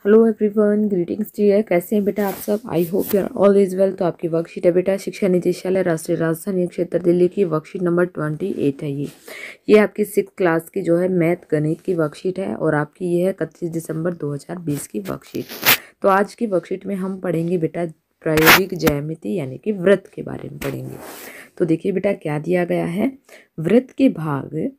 Hello everyone, greetings dear. कैसे हैं बेटा आप सब? I hope you are always well. तो आपकी वर्कशीट है बेटा शिक्षा निदेशालय राष्ट्रीय राजधानी क्षेत्र दिल्ली की वर्कशीट नंबर 28 है। ये आपकी 6th क्लास की जो है मैथ गणित की वर्कशीट है और आपकी ये है 31 दिसंबर 2020 की वर्कशीट। तो आज की वर्कशीट में हम पढ़ेंगे बेटा प्रायोगिक ज्यामिति यानी कि वृत्त के बारे में पढ़ेंगे। तो देखिए बेटा क्या दिया गया है। वृत्त के भाग,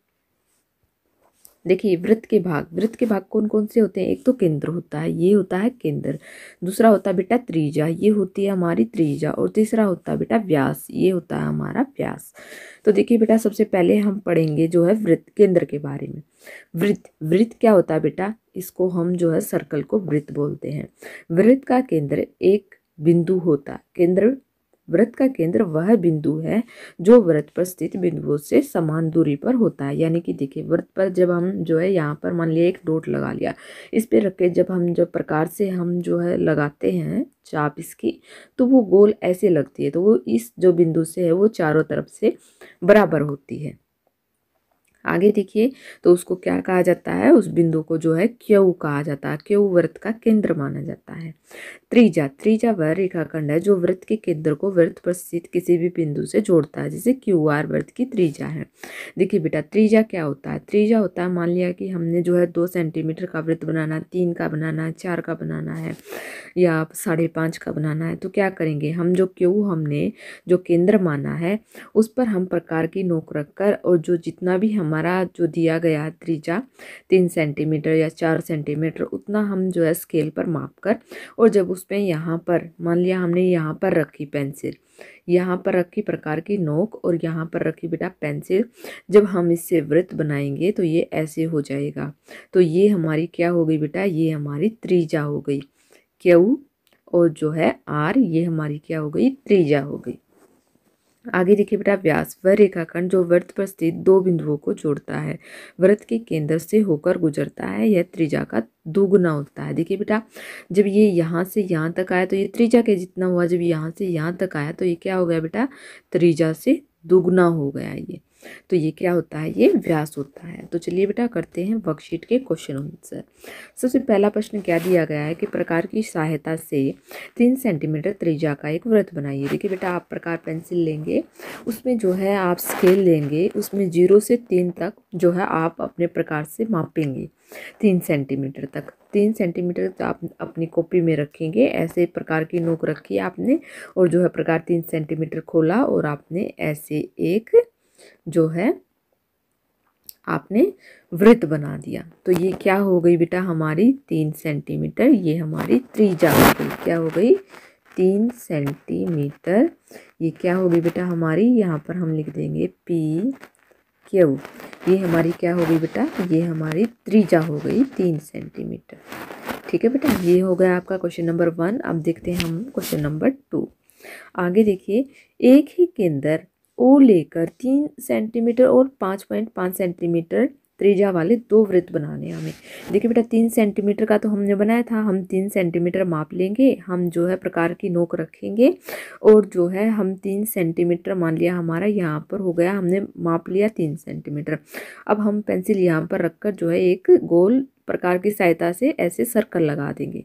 देखिए वृत्त के भाग कौन कौन से होते हैं? एक तो केंद्र होता है, ये होता है केंद्र। दूसरा होता है बेटा त्रिज्या, ये होती है हमारी त्रिज्या। और तीसरा होता है बेटा व्यास, ये होता है हमारा व्यास। तो देखिए बेटा सबसे पहले हम पढ़ेंगे जो है वृत्त केंद्र के बारे में। वृत्त क्या होता है बेटा? इसको हम जो है सर्कल को वृत्त बोलते हैं। वृत्त का केंद्र एक बिंदु होता है। वृत्त का केंद्र वह बिंदु है जो वृत्त पर स्थित बिंदुओं से समान दूरी पर होता है। यानी कि देखिए वृत्त पर जब हम जो है यहाँ पर मान लिया एक डॉट लगा लिया, इस पे रख के जब हम जो प्रकार से हम जो है लगाते हैं चाप इसकी, तो वो गोल ऐसे लगती है। तो वो इस जो बिंदु से है वो चारों तरफ से बराबर होती है। आगे देखिए तो उसको क्या कहा जाता है? उस बिंदु को जो है क्यू कहा जाता है। क्यू वृत्त का केंद्र माना जाता है। त्रिज्या वह रेखाखंड है जो वृत्त के केंद्र को वृत्त पर स्थित किसी भी बिंदु से जोड़ता है, जैसे क्यू आर वृत्त की त्रिज्या है। देखिए बेटा त्रिज्या क्या होता है? त्रिज्या होता है, मान लिया कि हमने जो है 2 सेंटीमीटर का वृत्त बनाना, 3 का बनाना है, 4 का बनाना है या 5.5 का बनाना है। तो क्या करेंगे हम? जो क्यू हमने जो केंद्र माना है उस पर हम प्रकार की नोक रखकर और जो जितना भी हमारा जो दिया गया है त्रिज्या 3 सेंटीमीटर या 4 सेंटीमीटर उतना हम जो है स्केल पर माप कर, और जब उसमें यहाँ पर मान लिया हमने यहाँ पर रखी पेंसिल, यहाँ पर रखी प्रकार की नोक और यहाँ पर रखी बेटा पेंसिल, जब हम इससे वृत्त बनाएंगे तो ये ऐसे हो जाएगा। तो ये हमारी क्या हो गई बेटा? ये हमारी त्रिज्या हो गई क्यू, और जो है आर ये हमारी क्या हो गई? त्रिज्या हो गई। आगे देखिए बेटा व्यास वह रेखाखंड जो वृत्त पर स्थित दो बिंदुओं को जोड़ता है, वृत्त के केंद्र से होकर गुजरता है, यह त्रिज्या का दोगुना होता है। देखिए बेटा जब ये यहाँ से यहाँ तक आया तो ये त्रिज्या के जितना हुआ, जब यहाँ से यहाँ तक आया तो ये क्या हो गया बेटा? त्रिज्या से दुगुना हो गया ये। तो ये क्या होता है? ये व्यास होता है। तो चलिए बेटा करते हैं वर्कशीट के क्वेश्चन आंसर। सबसे पहला प्रश्न क्या दिया गया है कि प्रकार की सहायता से 3 सेंटीमीटर त्रिज्या का एक वृत्त बनाइए। देखिए बेटा आप प्रकार पेंसिल लेंगे, उसमें जो है आप स्केल लेंगे, उसमें 0 से 3 तक जो है आप अपने प्रकार से मापेंगे 3 सेंटीमीटर तक। 3 सेंटीमीटर तो आप अपनी कॉपी में रखेंगे। ऐसे प्रकार की नोक रखी आपने और जो है प्रकार 3 सेंटीमीटर खोला और आपने ऐसे एक जो है आपने वृत्त बना दिया। तो ये क्या हो गई बेटा? हमारी 3 सेंटीमीटर, ये हमारी त्रिज्या हो गई। क्या हो गई? 3 सेंटीमीटर। ये क्या होगी बेटा हमारी? यहाँ पर हम लिख देंगे पी क्यू। ये हमारी क्या हो गई बेटा? ये हमारी त्रिज्या हो गई 3 सेंटीमीटर। ठीक है बेटा, ये हो गया आपका क्वेश्चन नंबर 1। अब देखते हैं हम क्वेश्चन नंबर 2। आगे देखिए एक ही केंद्र ओ लेकर 3 सेंटीमीटर और 5.5 सेंटीमीटर त्रिज्या वाले दो वृत्त बनाने हैं हमें। देखिए बेटा 3 सेंटीमीटर का तो हमने बनाया था, हम 3 सेंटीमीटर माप लेंगे, हम जो है प्रकार की नोक रखेंगे और जो है हम 3 सेंटीमीटर मान लिया हमारा यहाँ पर हो गया, हमने माप लिया 3 सेंटीमीटर। अब हम पेंसिल यहाँ पर रखकर जो है एक गोल प्रकार की सहायता से ऐसे सर्कल लगा देंगे।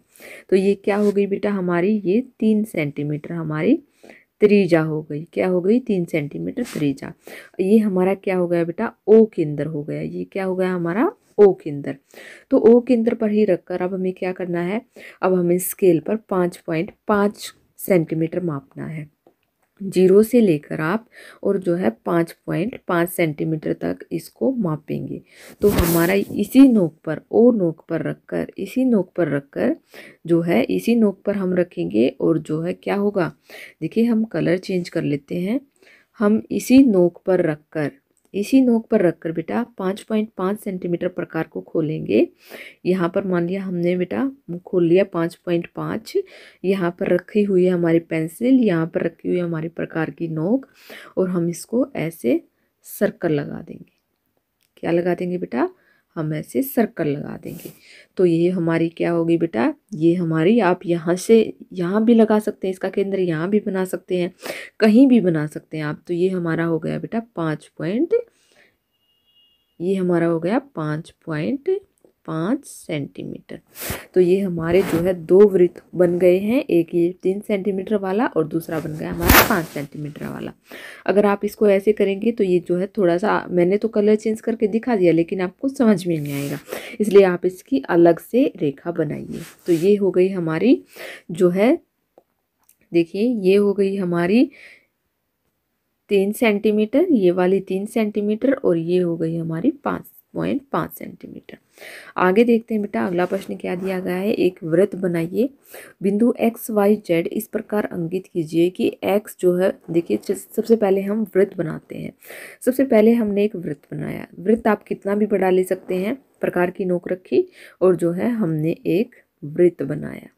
तो ये क्या हो गई बेटा हमारी? ये 3 सेंटीमीटर हमारी त्रिज्या हो गई। क्या हो गई? 3 सेंटीमीटर त्रिज्या। ये हमारा क्या हो गया बेटा? ओ केंद्र हो गया। ये क्या हो गया हमारा? ओ केंद्र। तो ओ केंद्र पर ही रखकर अब हमें क्या करना है? अब हमें स्केल पर 5.5 सेंटीमीटर मापना है। 0 से लेकर आप और जो है 5.5 सेंटीमीटर तक इसको मापेंगे। तो हमारा इसी नोक पर, ओ नोक पर रखकर, इसी नोक पर रखकर जो है इसी नोक पर हम रखेंगे और जो है क्या होगा? देखिए हम कलर चेंज कर लेते हैं। हम इसी नोक पर रखकर बेटा 5.5 सेंटीमीटर प्रकार को खोलेंगे। यहाँ पर मान लिया हमने बेटा खोल लिया 5.5। यहाँ पर रखी हुई है हमारी पेंसिल, यहाँ पर रखी हुई है हमारी प्रकार की नोक और हम इसको ऐसे सर्कल लगा देंगे। क्या लगा देंगे बेटा? हम ऐसे सर्कल लगा देंगे। तो ये हमारी क्या होगी बेटा? ये हमारी, आप यहाँ से यहाँ भी लगा सकते हैं, इसका केंद्र यहाँ भी बना सकते हैं, कहीं भी बना सकते हैं आप। तो ये हमारा हो गया बेटा 5 पॉइंट, ये हमारा हो गया 5.5 5 सेंटीमीटर। तो ये हमारे जो है 2 वृत्त बन गए हैं, एक ये 3 सेंटीमीटर वाला और दूसरा बन गया हमारा 5 सेंटीमीटर वाला। अगर आप इसको ऐसे करेंगे तो ये जो है थोड़ा सा, मैंने तो कलर चेंज करके दिखा दिया लेकिन आपको समझ में नहीं आएगा, इसलिए आप इसकी अलग से रेखा बनाइए। तो ये हो गई हमारी जो है, देखिए ये हो गई हमारी 3 सेंटीमीटर, ये वाली 3 सेंटीमीटर और ये हो गई हमारी 5.5 सेंटीमीटर। आगे देखते हैं बेटा अगला प्रश्न क्या दिया गया है। एक वृत्त बनाइए, बिंदु एक्स वाई जेड इस प्रकार अंकित कीजिए कि एक्स जो है, देखिए सबसे पहले हम वृत्त बनाते हैं। सबसे पहले हमने एक वृत्त बनाया, वृत्त आप कितना भी बड़ा ले सकते हैं, प्रकार की नोक रखी और जो है हमने एक वृत्त बनाया,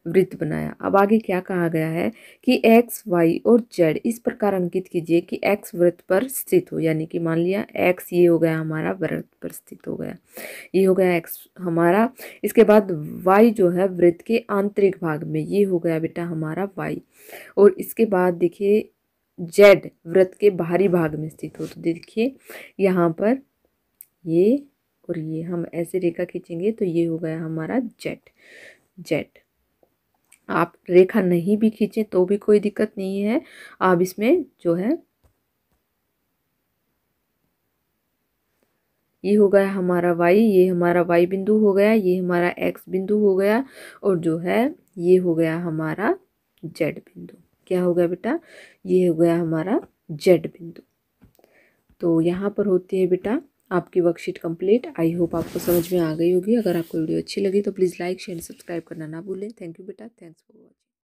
वृत्त बनाया। अब आगे क्या कहा गया है कि एक्स वाई और जेड इस प्रकार अंकित कीजिए कि एक्स वृत्त पर स्थित हो, यानी कि मान लिया एक्स ये हो गया हमारा वृत्त पर स्थित हो गया, ये हो गया एक्स हमारा। इसके बाद वाई जो है वृत्त के आंतरिक भाग में, ये हो गया बेटा हमारा वाई। और इसके बाद देखिए जेड वृत्त के बाहरी भाग में स्थित हो, तो देखिए यहाँ पर ये और ये हम ऐसे रेखा खींचेंगे तो ये हो गया हमारा जेड। जेड आप रेखा नहीं भी खींचें तो भी कोई दिक्कत नहीं है, आप इसमें जो है, ये हो गया हमारा वाई, ये हमारा वाई बिंदु हो गया, ये हमारा एक्स बिंदु हो गया और जो है ये हो गया हमारा जेड बिंदु। क्या हो गया बेटा, ये हो गया हमारा जेड बिंदु। तो यहाँ पर होती है बेटा आपकी वर्कशीट कंप्लीट। आई होप आपको समझ में आ गई होगी। अगर आपको वीडियो अच्छी लगी तो प्लीज़ लाइक शेयर सब्सक्राइब करना ना भूलें। थैंक यू बेटा, थैंक्स फॉर वॉचिंग।